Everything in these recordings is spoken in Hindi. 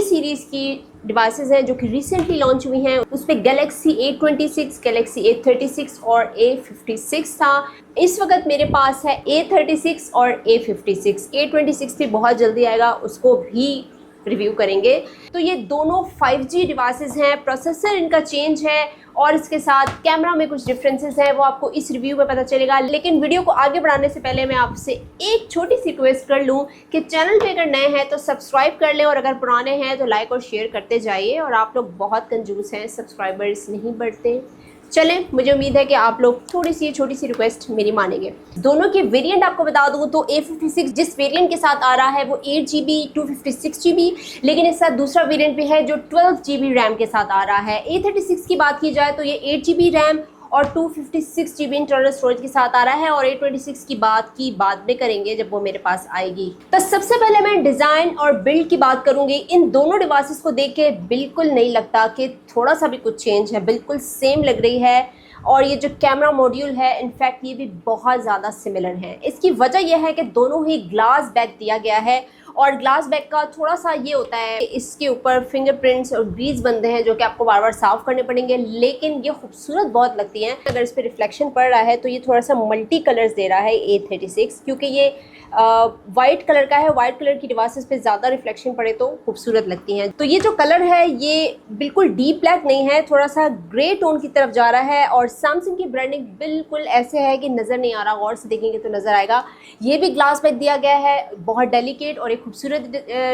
सीरीज़ की डिवाइसेस हैं जो कि रिसेंटली लॉन्च हुई हैं। उस पर गैलेक्सी A26, गैलेक्सी A36 और A56 था। इस वक्त मेरे पास है A36 और A56। A26 भी बहुत जल्दी आएगा, उसको भी रिव्यू करेंगे। तो ये दोनों 5G डिवाइसेस हैं, प्रोसेसर इनका चेंज है और इसके साथ कैमरा में कुछ डिफरेंसेस हैं, वो आपको इस रिव्यू में पता चलेगा। लेकिन वीडियो को आगे बढ़ाने से पहले मैं आपसे एक छोटी सी रिक्वेस्ट कर लूँ कि चैनल पे अगर नए हैं तो सब्सक्राइब कर लें और अगर पुराने हैं तो लाइक और शेयर करते जाइए। और आप लोग बहुत कंजूस हैं, सब्सक्राइबर्स नहीं बढ़ते। चलें, मुझे उम्मीद है कि आप लोग थोड़ी सी छोटी सी रिक्वेस्ट मेरी मानेंगे। दोनों के वेरिएंट आपको बता दूं तो A56 जिस वेरिएंट के साथ आ रहा है वो 8GB 256GB, लेकिन इसके साथ दूसरा वेरिएंट भी है जो 12GB रैम के साथ आ रहा है। A36 की बात की जाए तो ये 8GB रैम और 256GB इंटरनल स्टोरेज के साथ आ रहा है। और A26 की बात बाद में करेंगे जब वो मेरे पास आएगी। तो सबसे पहले मैं डिज़ाइन और बिल्ड की बात करूंगी। इन दोनों डिवाइसेस को देख के बिल्कुल नहीं लगता कि थोड़ा सा भी कुछ चेंज है, बिल्कुल सेम लग रही है। और ये जो कैमरा मॉड्यूल है, इनफैक्ट ये भी बहुत ज़्यादा सिमिलर है। इसकी वजह यह है कि दोनों ही ग्लास बैक दिया गया है और ग्लास बैग का थोड़ा सा ये होता है, इसके ऊपर फिंगरप्रिंट्स और ग्रीस बनते हैं जो कि आपको बार बार साफ करने पड़ेंगे, लेकिन ये खूबसूरत बहुत लगती हैं। अगर इस पर रिफ्लेक्शन पड़ रहा है तो ये थोड़ा सा मल्टी कलर्स दे रहा है A36, क्योंकि ये वाइट कलर का है। वाइट कलर की डिवाइसेस पे ज़्यादा रिफ्लेक्शन पड़े तो खूबसूरत लगती हैं। तो ये जो कलर है ये बिल्कुल डीप ब्लैक नहीं है, थोड़ा सा ग्रे टोन की तरफ जा रहा है। और सैमसंग की ब्रांडिंग बिल्कुल ऐसे है कि नज़र नहीं आ रहा, गौर से देखेंगे तो नज़र आएगा। ये भी ग्लास बैग दिया गया है, बहुत डेलिकेट और एक खूबसूरत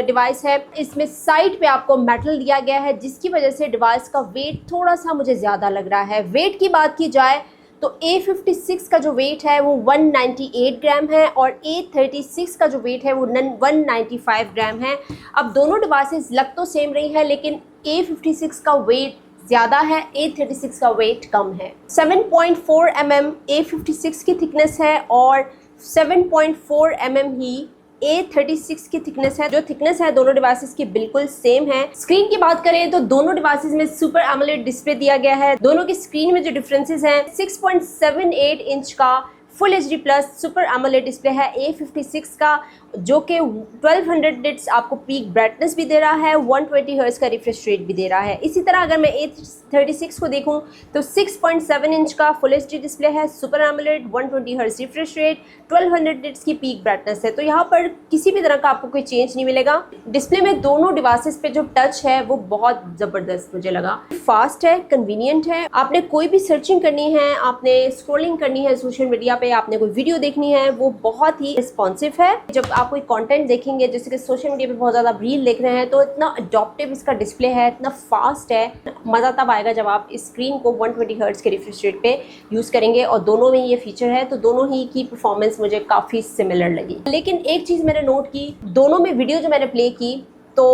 डिवाइस है। इसमें साइड पे आपको मेटल दिया गया है जिसकी वजह से डिवाइस का वेट थोड़ा सा मुझे ज़्यादा लग रहा है। वेट की बात की जाए तो A56 का जो वेट है वो 198 ग्राम है और A36 का जो वेट है वो 195 ग्राम है। अब दोनों डिवाइसेस लग तो सेम रही है, लेकिन A56 का वेट ज़्यादा है, A36 का वेट कम है। 7.4 mm A56 की थिकनेस है और 7.4 mm ही A36 की थिकनेस है। जो थिकनेस है दोनों डिवाइसेस की बिल्कुल सेम है। स्क्रीन की बात करें तो दोनों डिवाइसेस में सुपर एमोलेड डिस्प्ले दिया गया है। दोनों की स्क्रीन में जो डिफरेंसेस हैं, 6.78 इंच का full HD plus super AMOLED display है A56 का, जो कि 1200 निट्स आपको पीक ब्राइटनेस भी दे रहा है, 120 हर्ट्ज का रिफ्रेश रेट भी दे रहा है। इसी तरह अगर मैं A36 को देखूं तो 6.7 इंच का फुल HD डिस्प्ले है, super AMOLED, 120 hertz refresh rate, 1200 nits की पीक ब्राइटनेस है। तो यहाँ पर किसी भी तरह का आपको कोई चेंज नहीं मिलेगा। डिस्प्ले में दोनों डिवाइसेस पे जो टच है वो बहुत ज़बरदस्त मुझे लगा। फास्ट है, कन्वीनियंट है। आपने कोई भी सर्चिंग करनी है, आपने स्क्रॉलिंग करनी है सोशल मीडिया पे, आपने कोई वीडियो देखनी है, वो बहुत ही रिस्पॉन्सिव है। जब आप कोई कंटेंट देखेंगे, जैसे कि सोशल मीडिया पे बहुत ज़्यादा रील देख रहे हैं, तो इतना अडॉप्टिव इसका डिस्प्ले है, इतना फास्ट है। मज़ा तब आएगा जब आप इस स्क्रीन को 120 हर्ट्ज के रिफ्रेश रेट पे यूज़ करेंगे। और दोनों में ये फीचर है तो दोनों ही की परफॉर्मेंस मुझे काफ़ी सिमिलर लगी। लेकिन एक चीज़ मैंने नोट की, दोनों में वीडियो जो मैंने प्ले की तो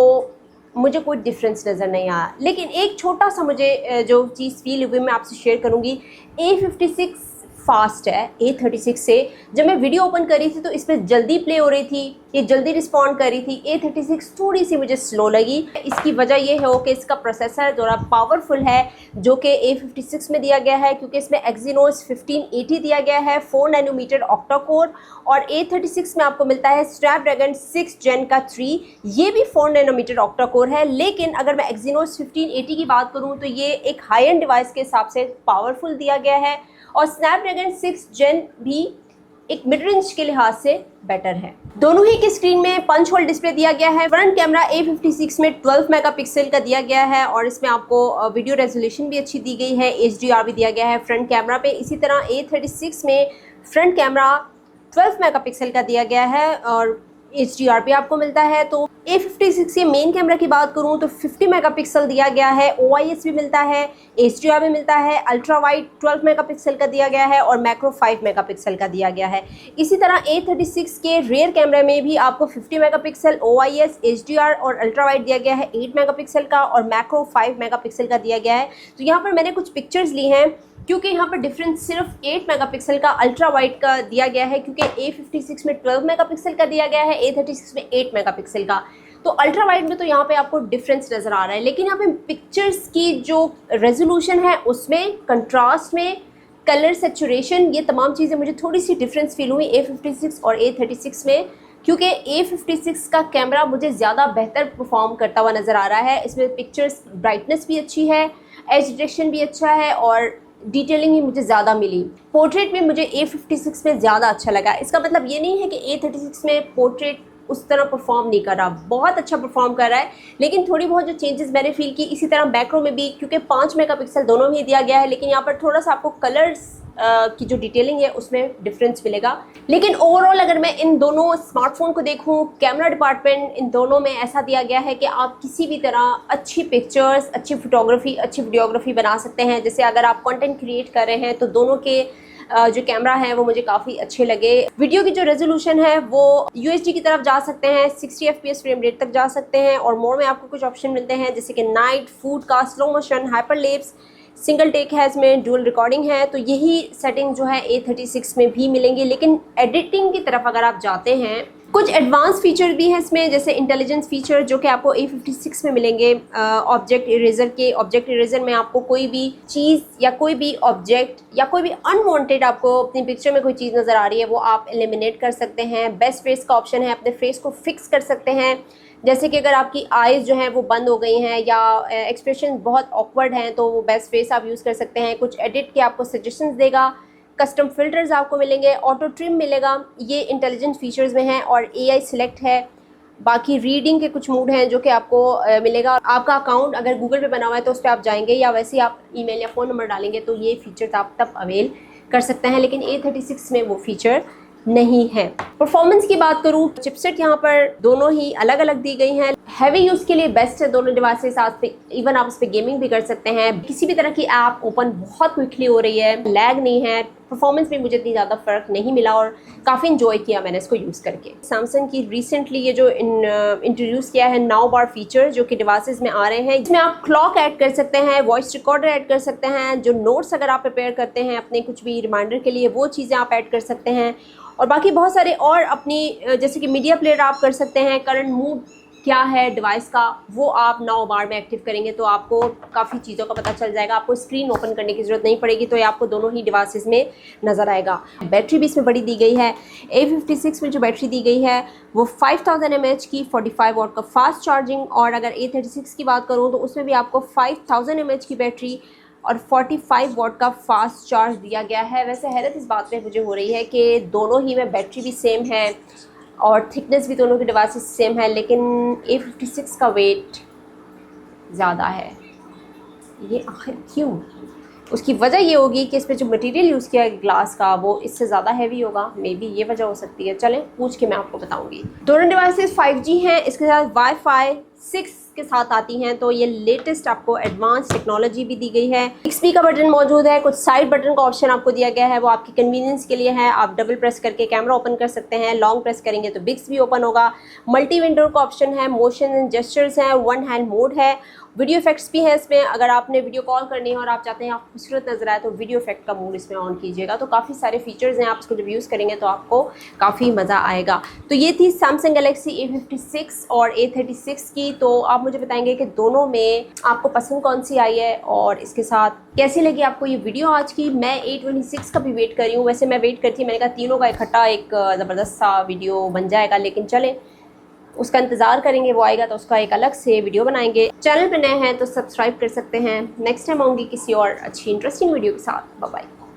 मुझे कोई डिफरेंस नज़र नहीं आया। लेकिन एक छोटा सा मुझे जो चीज़ फील हुई मैं आपसे शेयर करूँगी। A56 फास्ट है A36 से। जब मैं वीडियो ओपन करी थी तो इस पर जल्दी प्ले हो रही थी, ये जल्दी रिस्पॉन्ड कर रही थी। A36 थोड़ी सी मुझे स्लो लगी। इसकी वजह यह हो कि इसका प्रोसेसर थोड़ा पावरफुल है जो कि A56 में दिया गया है, क्योंकि इसमें Exynos 1580 दिया गया है, 4 नैनोमीटर ऑक्टा कोर। और A36 में आपको मिलता है स्नैपड्रैगन 6 Gen का 3, ये भी 4 नैनोमीटर ऑक्टा कोर है। लेकिन अगर मैं Exynos 1580 की बात करूँ तो ये एक हाई एंड डिवाइस के हिसाब से पावरफुल दिया गया है। और स्नैपड्रैगन 6 Gen भी एक मिड रेंज के लिहाज से बेटर है। दोनों ही की स्क्रीन में पंच होल डिस्प्ले दिया गया है। फ्रंट कैमरा A56 में 12 मेगापिक्सल का दिया गया है और इसमें आपको वीडियो रेजोल्यूशन भी अच्छी दी गई है, HDR भी दिया गया है फ्रंट कैमरा पे। इसी तरह A36 में फ्रंट कैमरा 12 मेगापिक्सल का दिया गया है और HDR भी आपको मिलता है। तो A56 के मेन कैमरा की बात करूं तो 50 मेगापिक्सल दिया गया है, OIS भी मिलता है, HDR भी मिलता है, अल्ट्रा वाइड 12 मेगापिक्सल का दिया गया है और मैक्रो 5 मेगापिक्सल का दिया गया है। इसी तरह A36 के रियर कैमरे में भी आपको 50 मेगापिक्सल, OIS, HDR और अल्ट्रा वाइड दिया गया है 8 मेगापिक्सल का और मैक्रो 5 मेगापिक्सल का दिया गया है। तो यहाँ पर मैंने कुछ पिक्चर्स ली हैं क्योंकि यहाँ पर डिफरेंस सिर्फ 8 मेगापिक्सल का अल्ट्रा वाइड का दिया गया है, क्योंकि A56 में 12 मेगापिक्सल का दिया गया है, A36 में 8 मेगापिक्सल का। तो अल्ट्रा वाइड में तो यहाँ पे आपको डिफरेंस नज़र आ रहा है। लेकिन यहाँ पे पिक्चर्स की जो रेजोल्यूशन है उसमें, कंट्रास्ट में, कलर सेचुरेशन, ये तमाम चीज़ें मुझे थोड़ी सी डिफरेंस फील हुई A56 और A36 में। क्योंकि A56 का कैमरा मुझे ज़्यादा बेहतर परफॉर्म करता हुआ नज़र आ रहा है। इसमें पिक्चर्स ब्राइटनेस भी अच्छी है, एज डिटेक्शन भी अच्छा है और डिटेलिंग ही मुझे ज़्यादा मिली। पोर्ट्रेट में मुझे A56 में ज़्यादा अच्छा लगा। इसका मतलब ये नहीं है कि A36 में पोर्ट्रेट उस तरह परफॉर्म नहीं कर रहा, बहुत अच्छा परफॉर्म कर रहा है, लेकिन थोड़ी बहुत जो चेंजेस मैंने फील की। इसी तरह मैक्रो में भी, क्योंकि 5 मेगापिक्सल दोनों में दिया गया है, लेकिन यहाँ पर थोड़ा सा आपको कलर्स की जो डिटेलिंग है उसमें डिफरेंस मिलेगा। लेकिन ओवरऑल अगर मैं इन दोनों स्मार्टफोन को देखूं, कैमरा डिपार्टमेंट इन दोनों में ऐसा दिया गया है कि आप किसी भी तरह अच्छी पिक्चर्स, अच्छी फोटोग्राफी, अच्छी वीडियोग्राफी बना सकते हैं। जैसे अगर आप कंटेंट क्रिएट कर रहे हैं तो दोनों के जो कैमरा है वो मुझे काफ़ी अच्छे लगे। वीडियो की जो रेजोल्यूशन है वो UHD की तरफ जा सकते हैं, 60 FPS फ्रेम रेट तक जा सकते हैं और मोर में आपको कुछ ऑप्शन मिलते हैं जैसे कि नाइट, फूड का, स्लो मोशन, हाइपरलेप्स, सिंगल टेक है, इसमें डुअल रिकॉर्डिंग है। तो यही सेटिंग जो है A36 में भी मिलेंगी। लेकिन एडिटिंग की तरफ अगर आप जाते हैं, कुछ एडवांस फीचर भी हैं इसमें, जैसे इंटेलिजेंस फीचर जो कि आपको A56 में मिलेंगे। ऑब्जेक्ट इरेजर में आपको कोई भी चीज़ या कोई भी ऑब्जेक्ट या कोई भी अनवांटेड आपको अपनी पिक्चर में कोई चीज़ नज़र आ रही है वो आप एलिमिनेट कर सकते हैं। बेस्ट फेस का ऑप्शन है, अपने फेस को फिक्स कर सकते हैं। जैसे कि अगर आपकी आईज़ जो हैं वो बंद हो गई हैं या एक्सप्रेशन बहुत ऑकवर्ड हैं तो वो बेस्ट फेस आप यूज़ कर सकते हैं। कुछ एडिट के आपको सजेशंस देगा, कस्टम फिल्टर्स आपको मिलेंगे, ऑटो ट्रिम मिलेगा, ये इंटेलिजेंट फीचर्स में हैं और AI सिलेक्ट है। बाकी रीडिंग के कुछ मूड हैं जो कि आपको मिलेगा। आपका अकाउंट अगर गूगल पे बना हुआ है तो उस पर आप जाएंगे या वैसे ही आप ईमेल या फ़ोन नंबर डालेंगे तो ये फीचर्स आप तब अवेल कर सकते हैं, लेकिन A36 में वो फीचर नहीं है। परफॉर्मेंस की बात करूँ, चिपसेट यहाँ पर दोनों ही अलग अलग दी गई हैं। हैवी यूज़ के लिए बेस्ट है दोनों डिवाइसेस। आज पे इवन आप इस पर गेमिंग भी कर सकते हैं। किसी भी तरह की ऐप ओपन बहुत क्विकली हो रही है, लैग नहीं है। परफॉर्मेंस में मुझे इतनी ज़्यादा फ़र्क नहीं मिला और काफ़ी इंजॉय किया मैंने इसको यूज़ करके। सैमसंग की रिसेंटली ये जो इंट्रोड्यूस किया है नाउ बार फीचर जो कि डिवाइसेस में आ रहे हैं, इसमें आप क्लॉक ऐड कर सकते हैं, वॉइस रिकॉर्डर ऐड कर सकते हैं, जो नोट्स अगर आप प्रिपेयर करते हैं अपने कुछ भी रिमाइंडर के लिए वो चीज़ें आप ऐड कर सकते हैं। और बाकी बहुत सारे और अपनी जैसे कि मीडिया प्लेयर आप कर सकते हैं। करंट मूड क्या है डिवाइस का वो आप नाउ बार में एक्टिव करेंगे तो आपको काफ़ी चीज़ों का पता चल जाएगा। आपको स्क्रीन ओपन करने की ज़रूरत नहीं पड़ेगी, तो ये आपको दोनों ही डिवाइसेस में नज़र आएगा। बैटरी भी इसमें बड़ी दी गई है। A56 में जो बैटरी दी गई है वो 5000 mAh की 45 वाट का फास्ट चार्जिंग, और अगर A36 की बात करूँ तो उसमें भी आपको 5000 mAh की बैटरी और 45 वाट का फास्ट चार्ज दिया गया है। वैसे हैरत इस बात पे मुझे हो रही है कि दोनों ही में बैटरी भी सेम है और थिकनेस भी दोनों की डिवाइसेस सेम है, लेकिन A56 का वेट ज़्यादा है। ये आखिर क्यों? उसकी वजह ये होगी कि इस पर जो मटेरियल यूज़ किया है ग्लास का वो इससे ज़्यादा हैवी होगा, मे बी ये वजह हो सकती है। चलें पूछ के मैं आपको बताऊंगी। दोनों डिवाइसेस 5G हैं, इसके साथ Wi-Fi 6 के साथ आती हैं, तो ये लेटेस्ट आपको एडवांस टेक्नोलॉजी भी दी गई है। XP का बटन मौजूद है, कुछ साइड बटन का ऑप्शन आपको दिया गया है, वो आपकी कन्वीनियंस के लिए है। आप डबल प्रेस करके कैमरा ओपन कर सकते हैं, लॉन्ग प्रेस करेंगे तो बिक्स भी ओपन होगा। मल्टी विंडो का ऑप्शन है, मोशन एंड जेस्चर्स हैं, वन हैंड मोड है, वीडियो इफेक्ट्स भी है इसमें। अगर आपने वीडियो कॉल करनी है और आप चाहते हैं आप खूबसूरत नजर आए तो वीडियो इफेक्ट का मोड इसमें ऑन कीजिएगा। तो काफ़ी सारे फीचर्स हैं, आप इसको जब यूज़ करेंगे तो आपको काफ़ी मज़ा आएगा। तो ये थी सैमसंग गैलेक्सी A56 और A36 की। तो आप मुझे बताएंगे कि दोनों में आपको पसंद कौन सी आई है और इसके साथ कैसी लगी आपको ये वीडियो आज की। मैं A26 का भी वेट कर रही हूँ, वैसे मैं वेट करती, मैंने कहा तीनों का इकट्ठा एक ज़बरदस्त सा वीडियो बन जाएगा, लेकिन चलें उसका इंतज़ार करेंगे, वो आएगा तो उसका एक अलग से वीडियो बनाएंगे। चैनल पे नए हैं तो सब्सक्राइब कर सकते हैं। नेक्स्ट टाइम आऊँगी किसी और अच्छी इंटरेस्टिंग वीडियो के साथ। Bye bye.